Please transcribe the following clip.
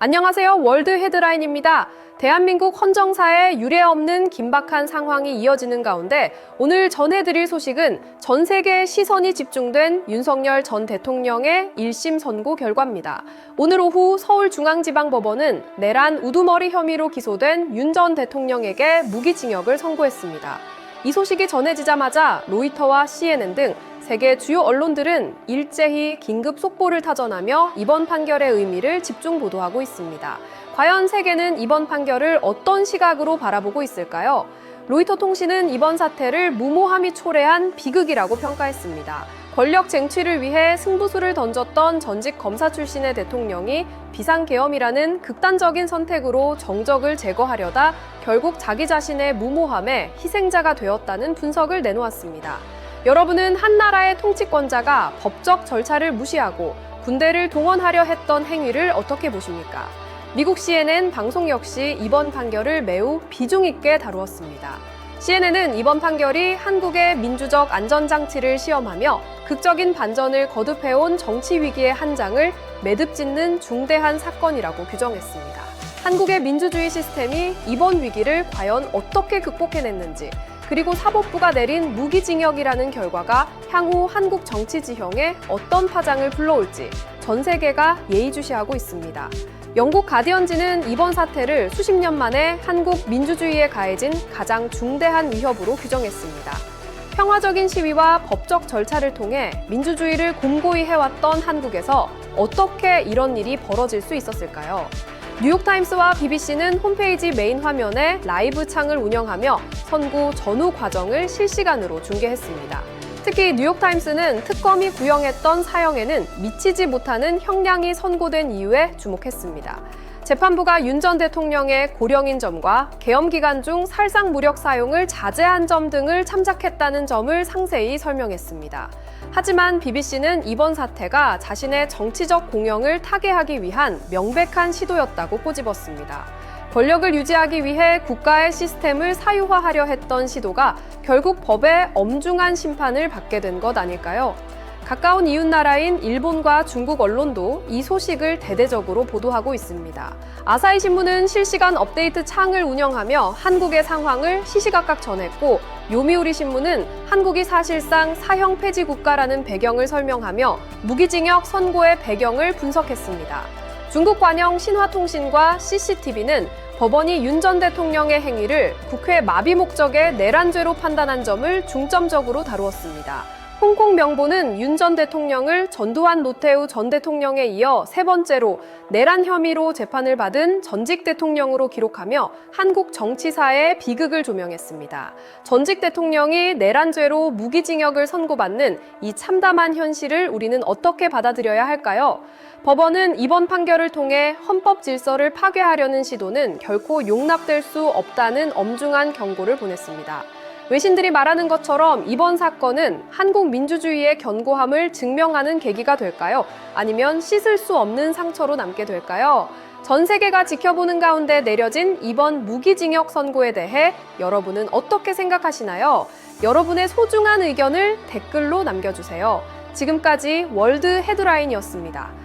안녕하세요. 월드 헤드라인입니다. 대한민국 헌정사에 유례없는 긴박한 상황이 이어지는 가운데 오늘 전해드릴 소식은 전 세계의 시선이 집중된 윤석열 전 대통령의 1심 선고 결과입니다. 오늘 오후 서울중앙지방법원은 내란 우두머리 혐의로 기소된 윤 전 대통령에게 무기징역을 선고했습니다. 이 소식이 전해지자마자 로이터와 CNN 등 세계 주요 언론들은 일제히 긴급 속보를 타전하며 이번 판결의 의미를 집중 보도하고 있습니다. 과연 세계는 이번 판결을 어떤 시각으로 바라보고 있을까요? 로이터 통신은 이번 사태를 무모함이 초래한 비극이라고 평가했습니다. 권력 쟁취를 위해 승부수를 던졌던 전직 검사 출신의 대통령이 비상계엄이라는 극단적인 선택으로 정적을 제거하려다 결국 자기 자신의 무모함에 희생자가 되었다는 분석을 내놓았습니다. 여러분은 한 나라의 통치권자가 법적 절차를 무시하고 군대를 동원하려 했던 행위를 어떻게 보십니까? 미국 CNN 방송 역시 이번 판결을 매우 비중 있게 다루었습니다. CNN은 이번 판결이 한국의 민주적 안전장치를 시험하며 극적인 반전을 거듭해온 정치 위기의 한 장을 매듭짓는 중대한 사건이라고 규정했습니다. 한국의 민주주의 시스템이 이번 위기를 과연 어떻게 극복해냈는지, 그리고 사법부가 내린 무기징역이라는 결과가 향후 한국 정치 지형에 어떤 파장을 불러올지 전 세계가 예의주시하고 있습니다. 영국 가디언지는 이번 사태를 수십 년 만에 한국 민주주의에 가해진 가장 중대한 위협으로 규정했습니다. 평화적인 시위와 법적 절차를 통해 민주주의를 곰고이 해왔던 한국에서 어떻게 이런 일이 벌어질 수 있었을까요? 뉴욕타임스와 BBC는 홈페이지 메인 화면에 라이브 창을 운영하며 선고 전후 과정을 실시간으로 중계했습니다. 특히 뉴욕타임스는 특검이 구형했던 사형에는 미치지 못하는 형량이 선고된 이유에 주목했습니다. 재판부가 윤 전 대통령의 고령인 점과 계엄 기간 중 살상 무력 사용을 자제한 점 등을 참작했다는 점을 상세히 설명했습니다. 하지만 BBC는 이번 사태가 자신의 정치적 공영을 타개하기 위한 명백한 시도였다고 꼬집었습니다. 권력을 유지하기 위해 국가의 시스템을 사유화하려 했던 시도가 결국 법의 엄중한 심판을 받게 된 것 아닐까요? 가까운 이웃나라인 일본과 중국 언론도 이 소식을 대대적으로 보도하고 있습니다. 아사히 신문은 실시간 업데이트 창을 운영하며 한국의 상황을 시시각각 전했고, 요미우리 신문은 한국이 사실상 사형 폐지 국가라는 배경을 설명하며 무기징역 선고의 배경을 분석했습니다. 중국 관영 신화통신과 CCTV는 법원이 윤 전 대통령의 행위를 국회 마비 목적의 내란죄로 판단한 점을 중점적으로 다루었습니다. 홍콩 명보는 윤 전 대통령을 전두환 노태우 전 대통령에 이어 세 번째로 내란 혐의로 재판을 받은 전직 대통령으로 기록하며 한국 정치사의 비극을 조명했습니다. 전직 대통령이 내란죄로 무기징역을 선고받는 이 참담한 현실을 우리는 어떻게 받아들여야 할까요? 법원은 이번 판결을 통해 헌법 질서를 파괴하려는 시도는 결코 용납될 수 없다는 엄중한 경고를 보냈습니다. 외신들이 말하는 것처럼 이번 사건은 한국 민주주의의 견고함을 증명하는 계기가 될까요? 아니면 씻을 수 없는 상처로 남게 될까요? 전 세계가 지켜보는 가운데 내려진 이번 무기징역 선고에 대해 여러분은 어떻게 생각하시나요? 여러분의 소중한 의견을 댓글로 남겨주세요. 지금까지 월드 헤드라인이었습니다.